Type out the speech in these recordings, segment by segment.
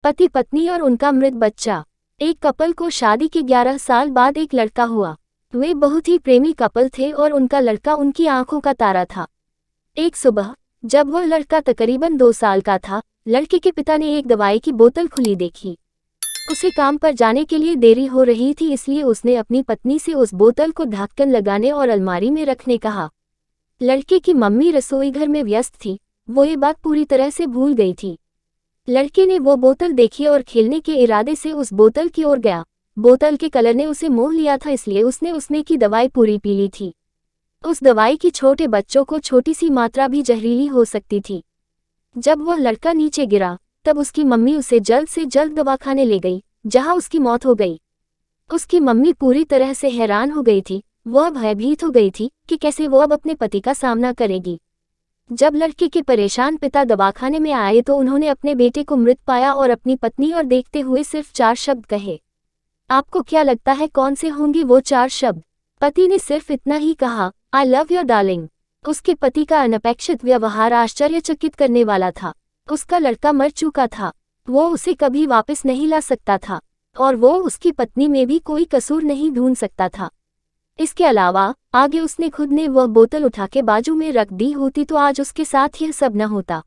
पति पत्नी और उनका मृत बच्चा। एक कपल को शादी के 11 साल बाद एक लड़का हुआ। वे बहुत ही प्रेमी कपल थे और उनका लड़का उनकी आंखों का तारा था। एक सुबह जब वह लड़का तकरीबन 2 साल का था, लड़के के पिता ने एक दवाई की बोतल खुली देखी। उसे काम पर जाने के लिए देरी हो रही थी, इसलिए उसने अपनी पत्नी से उस बोतल को ढक्कन लगाने और अलमारी में रखने कहा। लड़के की मम्मी रसोई घर में व्यस्त थी, वो ये बात पूरी तरह से भूल गई थी। लड़के ने वो बोतल देखी और खेलने के इरादे से उस बोतल की ओर गया। बोतल के कलर ने उसे मोह लिया था, इसलिए उसने उसमें की दवाई पूरी पी ली थी। उस दवाई की छोटे बच्चों को छोटी सी मात्रा भी जहरीली हो सकती थी। जब वह लड़का नीचे गिरा तब उसकी मम्मी उसे जल्द से जल्द दवाखाने ले गई, जहां उसकी मौत हो गई। उसकी मम्मी पूरी तरह से हैरान हो गई थी। वह भयभीत हो गई थी कि कैसे वो अब अपने पति का सामना करेगी। जब लड़के के परेशान पिता दवाखाने में आए तो उन्होंने अपने बेटे को मृत पाया और अपनी पत्नी और देखते हुए सिर्फ 4 शब्द कहे। आपको क्या लगता है कौन से होंगे वो 4 शब्द? पति ने सिर्फ इतना ही कहा, आई लव योर डार्लिंग। उसके पति का अनपेक्षित व्यवहार आश्चर्यचकित करने वाला था। उसका लड़का मर चुका था, वो उसे कभी वापस नहीं ला सकता था और वो उसकी पत्नी में भी कोई कसूर नहीं ढूंढ सकता था। इसके अलावा आगे उसने खुद ने वह बोतल उठा के बाजू में रख दी होती तो आज उसके साथ यह सब न होता।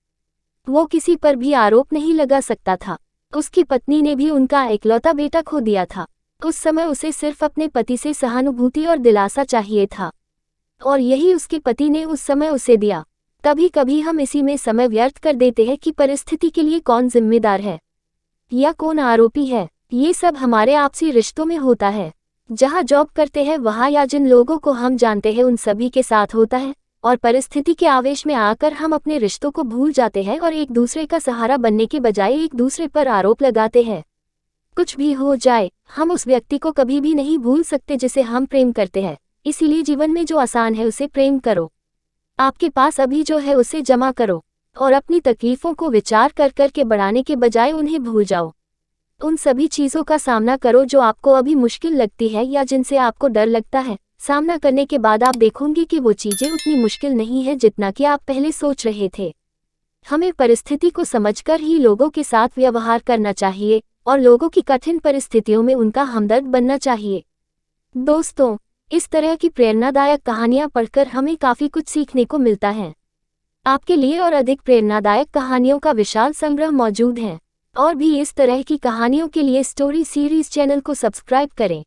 वो किसी पर भी आरोप नहीं लगा सकता था। उसकी पत्नी ने भी उनका इकलौता बेटा खो दिया था। उस समय उसे सिर्फ अपने पति से सहानुभूति और दिलासा चाहिए था, और यही उसके पति ने उस समय उसे दिया। कभी कभी हम इसी में समय व्यर्थ कर देते हैं कि परिस्थिति के लिए कौन जिम्मेदार है या कौन आरोपी है। ये सब हमारे आपसी रिश्तों में होता है। जहाँ जॉब करते हैं वहाँ या जिन लोगों को हम जानते हैं उन सभी के साथ होता है, और परिस्थिति के आवेश में आकर हम अपने रिश्तों को भूल जाते हैं और एक दूसरे का सहारा बनने के बजाय एक दूसरे पर आरोप लगाते हैं। कुछ भी हो जाए, हम उस व्यक्ति को कभी भी नहीं भूल सकते जिसे हम प्रेम करते हैं। इसीलिए जीवन में जो आसान है उसे प्रेम करो। आपके पास अभी जो है उसे जमा करो और अपनी तकलीफों को विचार कर कर के बढ़ाने के बजाय उन्हें भूल जाओ। उन सभी चीज़ों का सामना करो जो आपको अभी मुश्किल लगती है या जिनसे आपको डर लगता है। सामना करने के बाद आप देखोगे कि वो चीज़ें उतनी मुश्किल नहीं है जितना कि आप पहले सोच रहे थे। हमें परिस्थिति को समझकर ही लोगों के साथ व्यवहार करना चाहिए और लोगों की कठिन परिस्थितियों में उनका हमदर्द बनना चाहिए। दोस्तों, इस तरह की प्रेरणादायक कहानियाँ पढ़कर हमें काफ़ी कुछ सीखने को मिलता है। आपके लिए और अधिक प्रेरणादायक कहानियों का विशाल संग्रह मौजूद है। और भी इस तरह की कहानियों के लिए स्टोरी सीरीज चैनल को सब्सक्राइब करें।